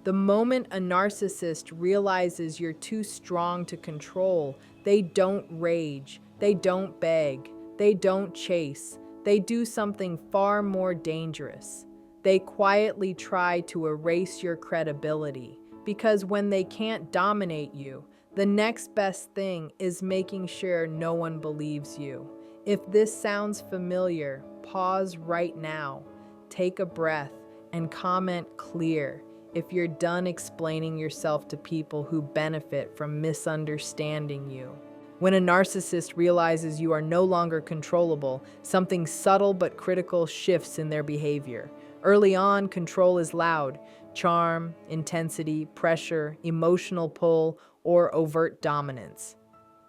The moment a narcissist realizes you're too strong to control, they don't rage, they don't beg, they don't chase, they do something far more dangerous. They quietly try to erase your credibility, because when they can't dominate you, the next best thing is making sure no one believes you. If this sounds familiar, pause right now, take a breath, and comment clear if you're done explaining yourself to people who benefit from misunderstanding you. When a narcissist realizes you are no longer controllable, something subtle but critical shifts in their behavior. Early on, control is loud: charm, intensity, pressure, emotional pull, or overt dominance.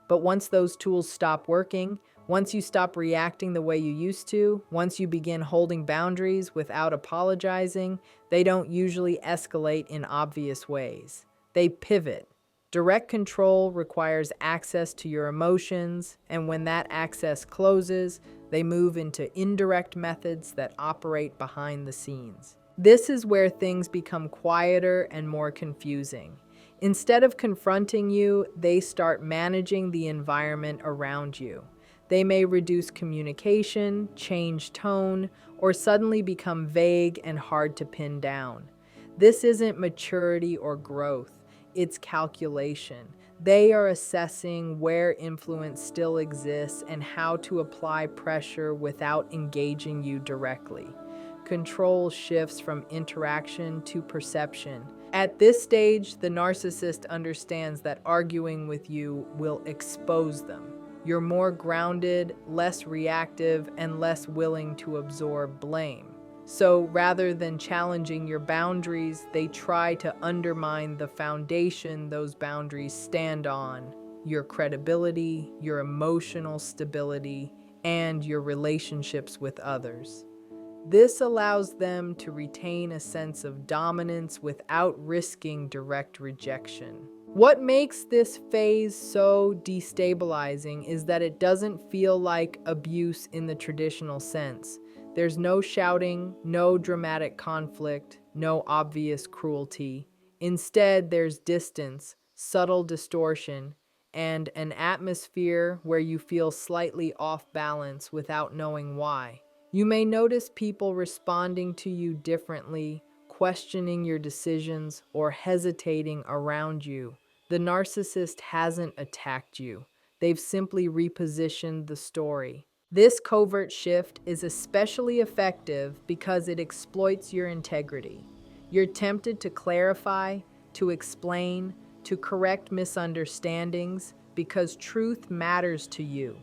But once those tools stop working, once you stop reacting the way you used to, once you begin holding boundaries without apologizing, they don't usually escalate in obvious ways. They pivot. Direct control requires access to your emotions, and when that access closes, they move into indirect methods that operate behind the scenes. This is where things become quieter and more confusing. Instead of confronting you, they start managing the environment around you. They may reduce communication, change tone, or suddenly become vague and hard to pin down. This isn't maturity or growth, it's calculation. They are assessing where influence still exists and how to apply pressure without engaging you directly. Control shifts from interaction to perception. At this stage, the narcissist understands that arguing with you will expose them. You're more grounded, less reactive, and less willing to absorb blame. So rather than challenging your boundaries, they try to undermine the foundation those boundaries stand on: your credibility, your emotional stability, and your relationships with others. This allows them to retain a sense of dominance without risking direct rejection. What makes this phase so destabilizing is that it doesn't feel like abuse in the traditional sense. There's no shouting, no dramatic conflict, no obvious cruelty. Instead, there's distance, subtle distortion, and an atmosphere where you feel slightly off balance without knowing why. You may notice people responding to you differently, questioning your decisions, or hesitating around you. The narcissist hasn't attacked you. They've simply repositioned the story. This covert shift is especially effective because it exploits your integrity. You're tempted to clarify, to explain, to correct misunderstandings because truth matters to you.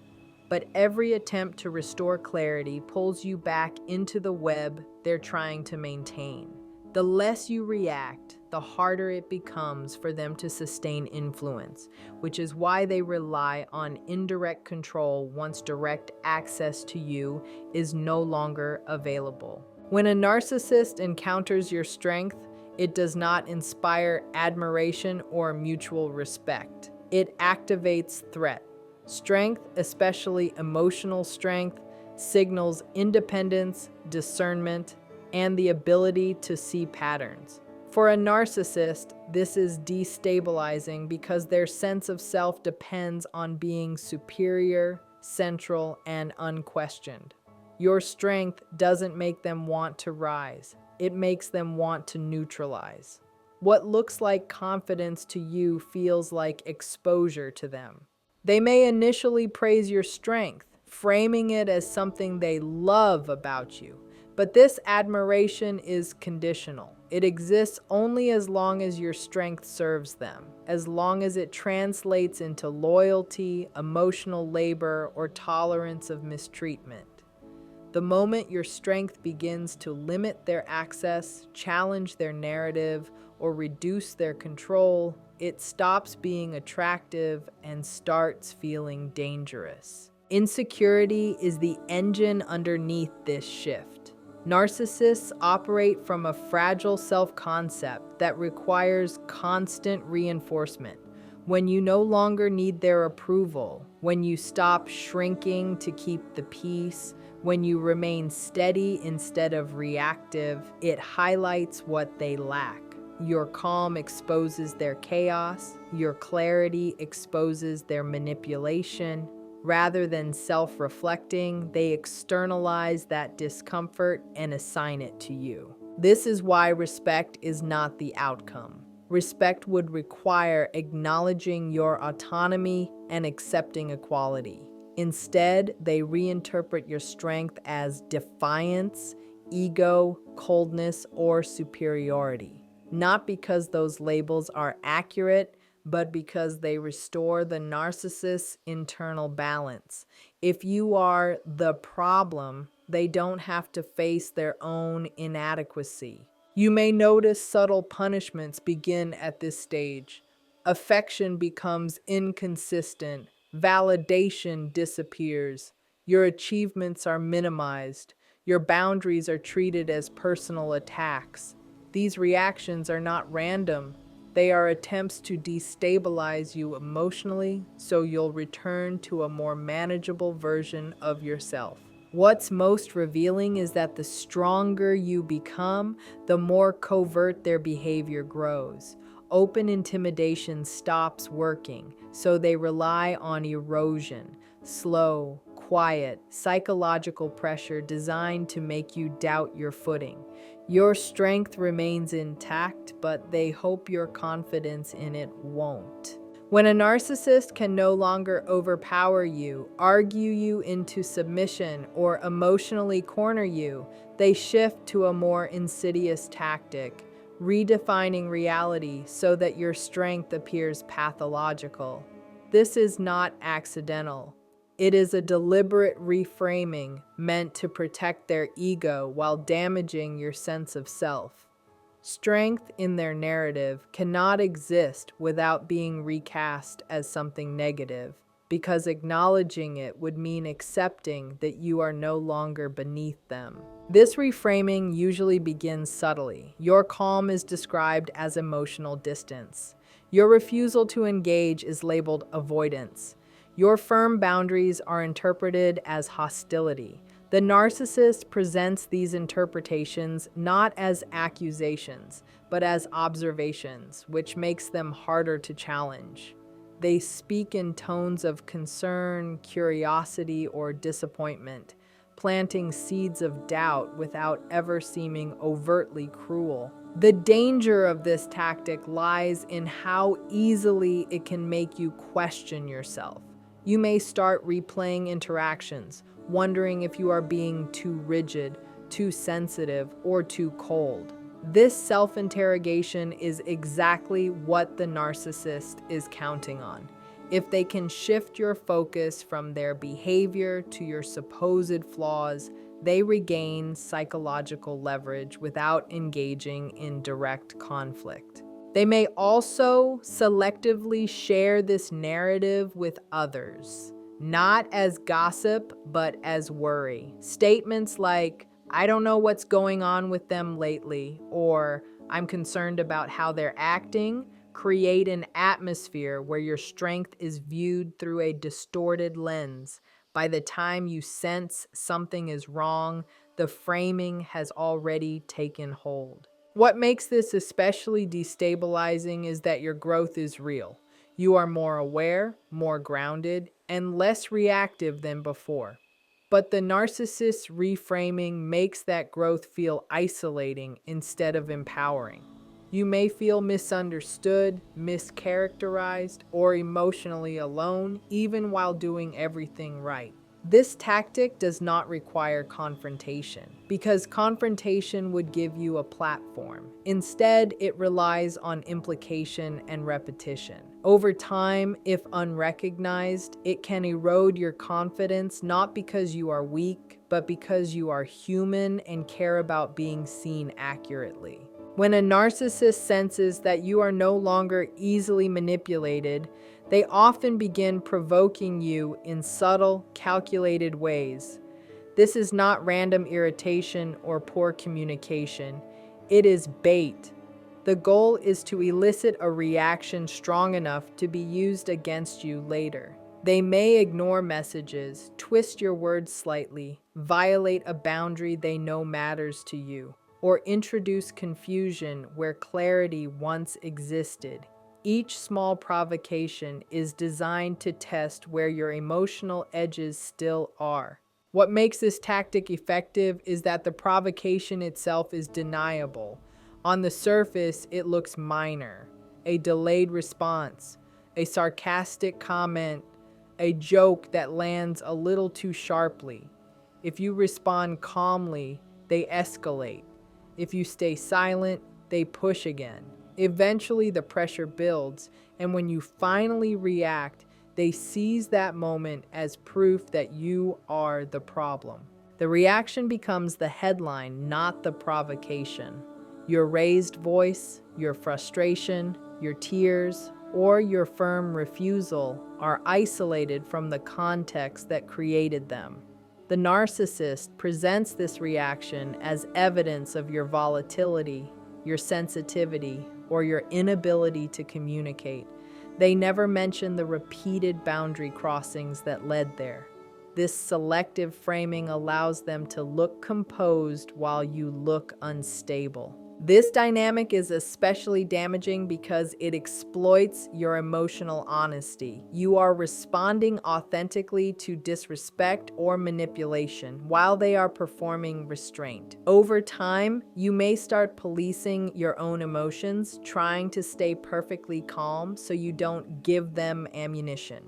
But every attempt to restore clarity pulls you back into the web they're trying to maintain. The less you react, the harder it becomes for them to sustain influence, which is why they rely on indirect control once direct access to you is no longer available. When a narcissist encounters your strength, it does not inspire admiration or mutual respect. It activates threat. Strength, especially emotional strength, signals independence, discernment, and the ability to see patterns. For a narcissist, this is destabilizing because their sense of self depends on being superior, central, and unquestioned. Your strength doesn't make them want to rise, it makes them want to neutralize. What looks like confidence to you feels like exposure to them. They may initially praise your strength, framing it as something they love about you. But this admiration is conditional. It exists only as long as your strength serves them, as long as it translates into loyalty, emotional labor, or tolerance of mistreatment. The moment your strength begins to limit their access, challenge their narrative, or reduce their control, it stops being attractive and starts feeling dangerous. Insecurity is the engine underneath this shift. Narcissists operate from a fragile self-concept that requires constant reinforcement. When you no longer need their approval, when you stop shrinking to keep the peace, when you remain steady instead of reactive, it highlights what they lack: Your calm exposes their chaos. Your clarity exposes their manipulation. Rather than self-reflecting, they externalize that discomfort and assign it to you. This is why respect is not the outcome. Respect would require acknowledging your autonomy and accepting equality. Instead, they reinterpret your strength as defiance, ego, coldness, or superiority. Not because those labels are accurate, but because they restore the narcissist's internal balance. If you are the problem, they don't have to face their own inadequacy. You may notice subtle punishments begin at this stage. Affection becomes inconsistent, validation disappears, your achievements are minimized, your boundaries are treated as personal attacks. These reactions are not random. They are attempts to destabilize you emotionally so you'll return to a more manageable version of yourself. What's most revealing is that the stronger you become, the more covert their behavior grows. Open intimidation stops working, so they rely on erosion, slow, quiet, psychological pressure designed to make you doubt your footing. Your strength remains intact, but they hope your confidence in it won't. When a narcissist can no longer overpower you, argue you into submission, or emotionally corner you, they shift to a more insidious tactic, redefining reality so that your strength appears pathological. This is not accidental. It is a deliberate reframing meant to protect their ego while damaging your sense of self. Strength in their narrative cannot exist without being recast as something negative, because acknowledging it would mean accepting that you are no longer beneath them. This reframing usually begins subtly. Your calm is described as emotional distance. Your refusal to engage is labeled avoidance. Your firm boundaries are interpreted as hostility. The narcissist presents these interpretations not as accusations, but as observations, which makes them harder to challenge. They speak in tones of concern, curiosity, or disappointment, planting seeds of doubt without ever seeming overtly cruel. The danger of this tactic lies in how easily it can make you question yourself. You may start replaying interactions, wondering if you are being too rigid, too sensitive, or too cold. This self-interrogation is exactly what the narcissist is counting on. If they can shift your focus from their behavior to your supposed flaws, they regain psychological leverage without engaging in direct conflict. They may also selectively share this narrative with others, not as gossip, but as worry. Statements like, "I don't know what's going on with them lately," or "I'm concerned about how they're acting," create an atmosphere where your strength is viewed through a distorted lens. By the time you sense something is wrong, the framing has already taken hold. What makes this especially destabilizing is that your growth is real. You are more aware, more grounded, and less reactive than before. But the narcissist's reframing makes that growth feel isolating instead of empowering. You may feel misunderstood, mischaracterized, or emotionally alone, even while doing everything right. This tactic does not require confrontation, because confrontation would give you a platform. Instead, it relies on implication and repetition. Over time, if unrecognized, it can erode your confidence not because you are weak, but because you are human and care about being seen accurately. When a narcissist senses that you are no longer easily manipulated, they often begin provoking you in subtle, calculated ways. This is not random irritation or poor communication. It is bait. The goal is to elicit a reaction strong enough to be used against you later. They may ignore messages, twist your words slightly, violate a boundary they know matters to you. or introduce confusion where clarity once existed. Each small provocation is designed to test where your emotional edges still are. What makes this tactic effective is that the provocation itself is deniable. On the surface, it looks minor. A delayed response, a sarcastic comment, a joke that lands a little too sharply. If you respond calmly, they escalate. If you stay silent, they push again. Eventually, the pressure builds, and when you finally react, they seize that moment as proof that you are the problem. The reaction becomes the headline, not the provocation. Your raised voice, your frustration, your tears, or your firm refusal are isolated from the context that created them. The narcissist presents this reaction as evidence of your volatility, your sensitivity, or your inability to communicate. They never mention the repeated boundary crossings that led there. This selective framing allows them to look composed while you look unstable. This dynamic is especially damaging because it exploits your emotional honesty. You are responding authentically to disrespect or manipulation while they are performing restraint. Over time, you may start policing your own emotions, trying to stay perfectly calm so you don't give them ammunition.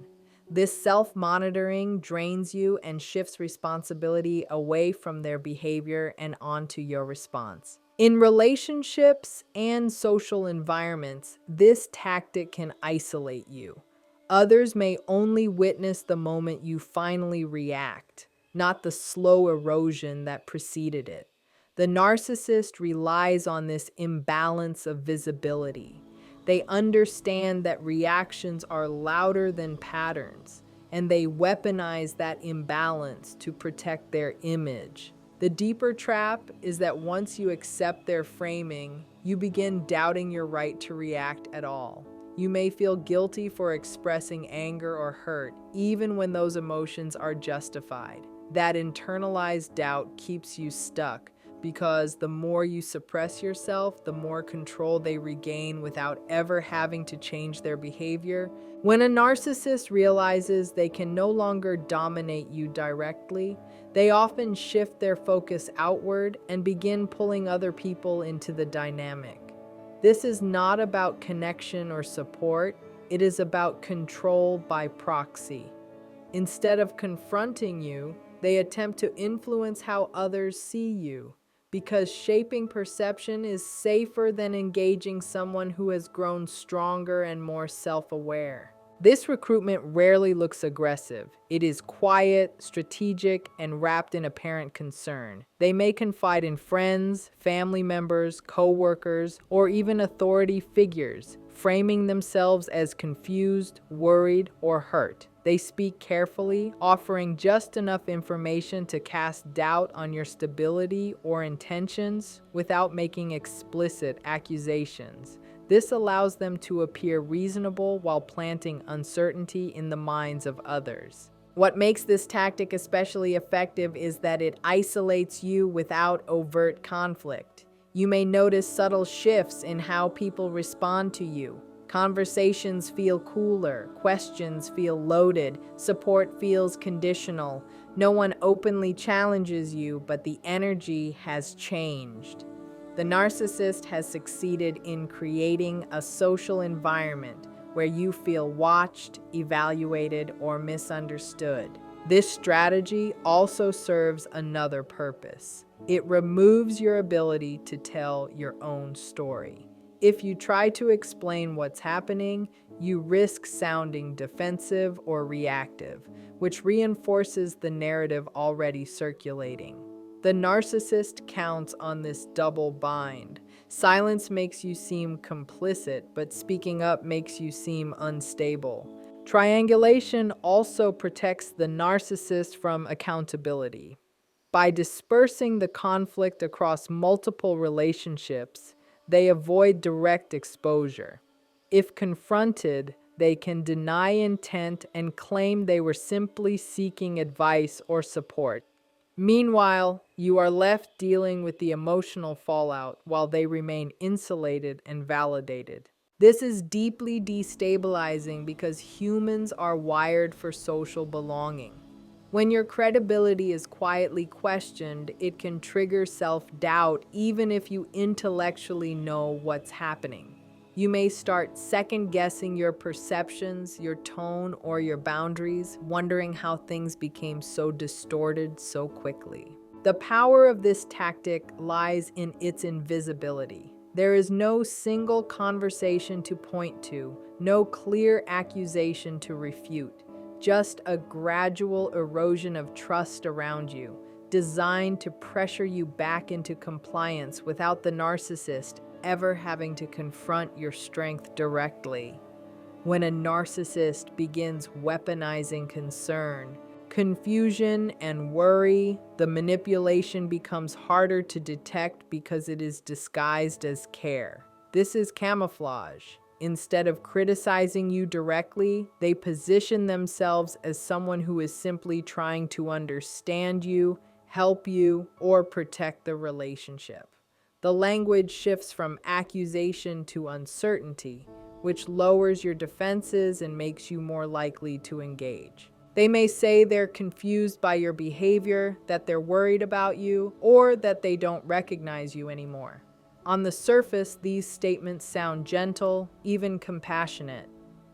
This self-monitoring drains you and shifts responsibility away from their behavior and onto your response. In relationships and social environments, this tactic can isolate you. Others may only witness the moment you finally react, not the slow erosion that preceded it. The narcissist relies on this imbalance of visibility. They understand that reactions are louder than patterns, and they weaponize that imbalance to protect their image. The deeper trap is that once you accept their framing, you begin doubting your right to react at all. You may feel guilty for expressing anger or hurt, even when those emotions are justified. That internalized doubt keeps you stuck, because the more you suppress yourself, the more control they regain without ever having to change their behavior. When a narcissist realizes they can no longer dominate you directly, they often shift their focus outward and begin pulling other people into the dynamic. This is not about connection or support, it is about control by proxy. Instead of confronting you, they attempt to influence how others see you, because shaping perception is safer than engaging someone who has grown stronger and more self-aware. This recruitment rarely looks aggressive. It is quiet, strategic, and wrapped in apparent concern. They may confide in friends, family members, co-workers, or even authority figures, framing themselves as confused, worried, or hurt. They speak carefully, offering just enough information to cast doubt on your stability or intentions without making explicit accusations. This allows them to appear reasonable while planting uncertainty in the minds of others. What makes this tactic especially effective is that it isolates you without overt conflict. You may notice subtle shifts in how people respond to you. Conversations feel cooler, questions feel loaded, support feels conditional. No one openly challenges you, but the energy has changed. The narcissist has succeeded in creating a social environment where you feel watched, evaluated, or misunderstood. This strategy also serves another purpose. It removes your ability to tell your own story. If you try to explain what's happening, you risk sounding defensive or reactive, which reinforces the narrative already circulating. The narcissist counts on this double bind. Silence makes you seem complicit, but speaking up makes you seem unstable. Triangulation also protects the narcissist from accountability. By dispersing the conflict across multiple relationships, they avoid direct exposure. If confronted, they can deny intent and claim they were simply seeking advice or support. Meanwhile, you are left dealing with the emotional fallout while they remain insulated and validated. This is deeply destabilizing because humans are wired for social belonging. When your credibility is quietly questioned, it can trigger self-doubt even if you intellectually know what's happening. You may start second-guessing your perceptions, your tone, or your boundaries, wondering how things became so distorted so quickly. The power of this tactic lies in its invisibility. There is no single conversation to point to, no clear accusation to refute, just a gradual erosion of trust around you, designed to pressure you back into compliance without the narcissist ever having to confront your strength directly. When a narcissist begins weaponizing concern, confusion, and worry, the manipulation becomes harder to detect because it is disguised as care. This is camouflage. Instead of criticizing you directly, they position themselves as someone who is simply trying to understand you, help you, or protect the relationship. The language shifts from accusation to uncertainty, which lowers your defenses and makes you more likely to engage. They may say they're confused by your behavior, that they're worried about you, or that they don't recognize you anymore. On the surface, these statements sound gentle, even compassionate,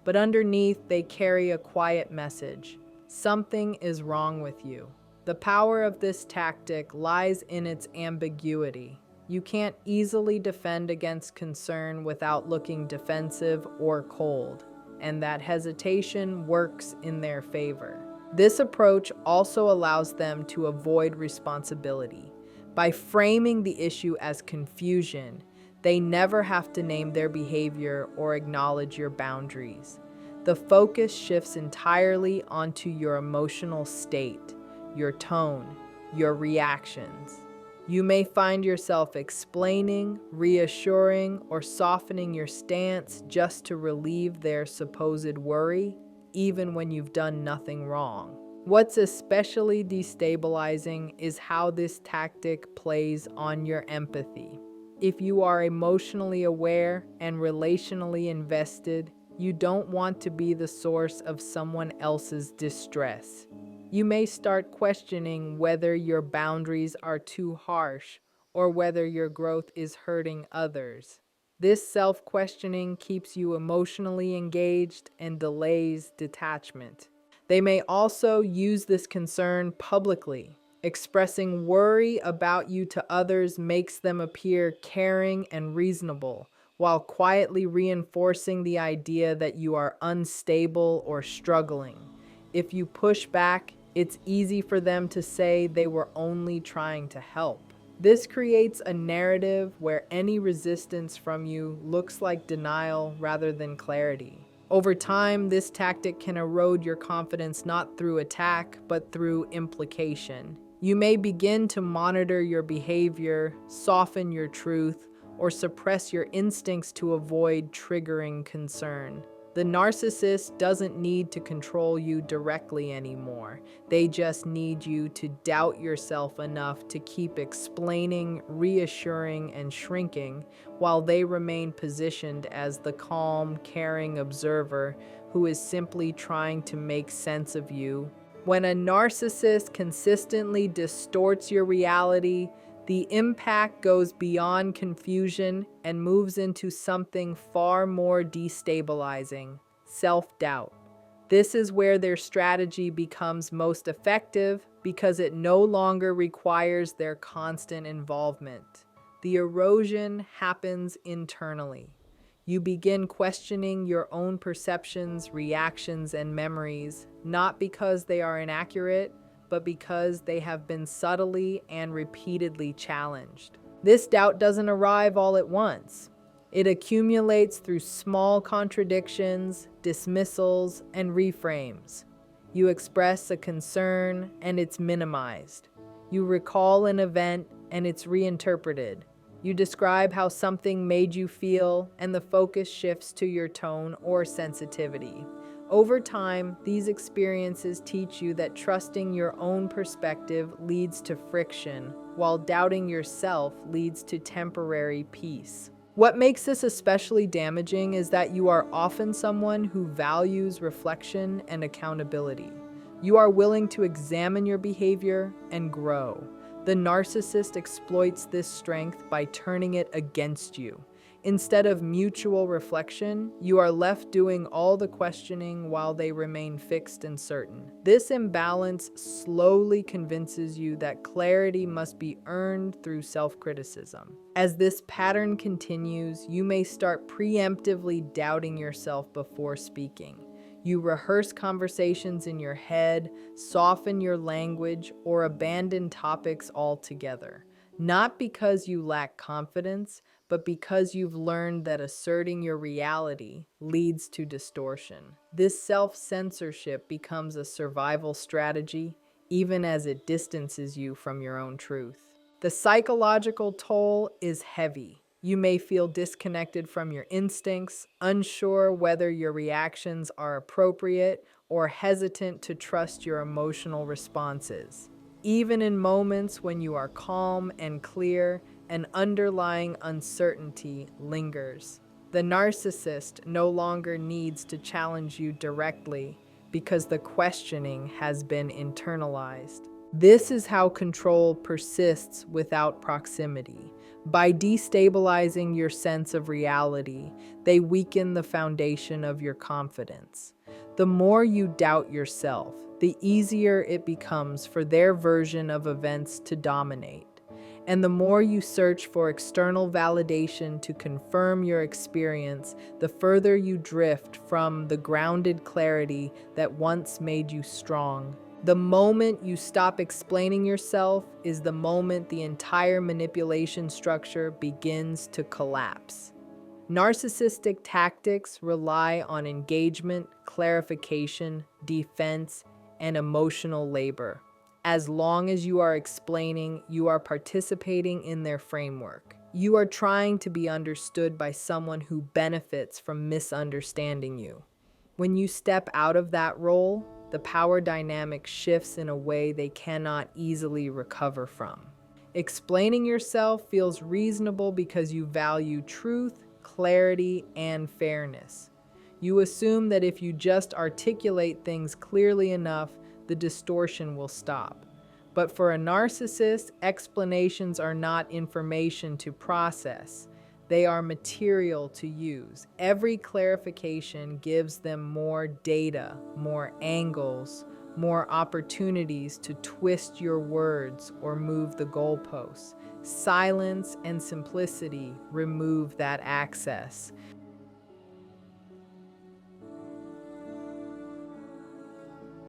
but underneath they carry a quiet message. Something is wrong with you. The power of this tactic lies in its ambiguity. You can't easily defend against concern without looking defensive or cold, and that hesitation works in their favor. This approach also allows them to avoid responsibility. By framing the issue as confusion, they never have to name their behavior or acknowledge your boundaries. The focus shifts entirely onto your emotional state, your tone, your reactions. You may find yourself explaining, reassuring, or softening your stance just to relieve their supposed worry, even when you've done nothing wrong. What's especially destabilizing is how this tactic plays on your empathy. If you are emotionally aware and relationally invested, you don't want to be the source of someone else's distress. You may start questioning whether your boundaries are too harsh or whether your growth is hurting others. This self-questioning keeps you emotionally engaged and delays detachment. They may also use this concern publicly. Expressing worry about you to others makes them appear caring and reasonable, while quietly reinforcing the idea that you are unstable or struggling. If you push back, it's easy for them to say they were only trying to help. This creates a narrative where any resistance from you looks like denial rather than clarity. Over time, this tactic can erode your confidence not through attack, but through implication. You may begin to monitor your behavior, soften your truth, or suppress your instincts to avoid triggering concern. The narcissist doesn't need to control you directly anymore. They just need you to doubt yourself enough to keep explaining, reassuring, and shrinking, while they remain positioned as the calm, caring observer who is simply trying to make sense of you. When a narcissist consistently distorts your reality, the impact goes beyond confusion and moves into something far more destabilizing: self-doubt. This is where their strategy becomes most effective because it no longer requires their constant involvement. The erosion happens internally. You begin questioning your own perceptions, reactions, and memories, not because they are inaccurate, but because they have been subtly and repeatedly challenged. This doubt doesn't arrive all at once. It accumulates through small contradictions, dismissals, and reframes. You express a concern, and it's minimized. You recall an event, and it's reinterpreted. You describe how something made you feel, and the focus shifts to your tone or sensitivity. Over time, these experiences teach you that trusting your own perspective leads to friction, while doubting yourself leads to temporary peace. What makes this especially damaging is that you are often someone who values reflection and accountability. You are willing to examine your behavior and grow. The narcissist exploits this strength by turning it against you. Instead of mutual reflection, you are left doing all the questioning while they remain fixed and certain. This imbalance slowly convinces you that clarity must be earned through self-criticism. As this pattern continues, you may start preemptively doubting yourself before speaking. You rehearse conversations in your head, soften your language, or abandon topics altogether. Not because you lack confidence, but because you've learned that asserting your reality leads to distortion. This self-censorship becomes a survival strategy, even as it distances you from your own truth. The psychological toll is heavy. You may feel disconnected from your instincts, unsure whether your reactions are appropriate, or hesitant to trust your emotional responses. Even in moments when you are calm and clear, an underlying uncertainty lingers. The narcissist no longer needs to challenge you directly because the questioning has been internalized. This is how control persists without proximity. By destabilizing your sense of reality, they weaken the foundation of your confidence. The more you doubt yourself, the easier it becomes for their version of events to dominate. And the more you search for external validation to confirm your experience, the further you drift from the grounded clarity that once made you strong. The moment you stop explaining yourself is the moment the entire manipulation structure begins to collapse. Narcissistic tactics rely on engagement, clarification, defense, and emotional labor. As long as you are explaining, you are participating in their framework. You are trying to be understood by someone who benefits from misunderstanding you. When you step out of that role, the power dynamic shifts in a way they cannot easily recover from. Explaining yourself feels reasonable because you value truth, clarity, and fairness. You assume that if you just articulate things clearly enough, the distortion will stop. But for a narcissist, explanations are not information to process. They are material to use. Every clarification gives them more data, more angles, more opportunities to twist your words or move the goalposts. Silence and simplicity remove that access.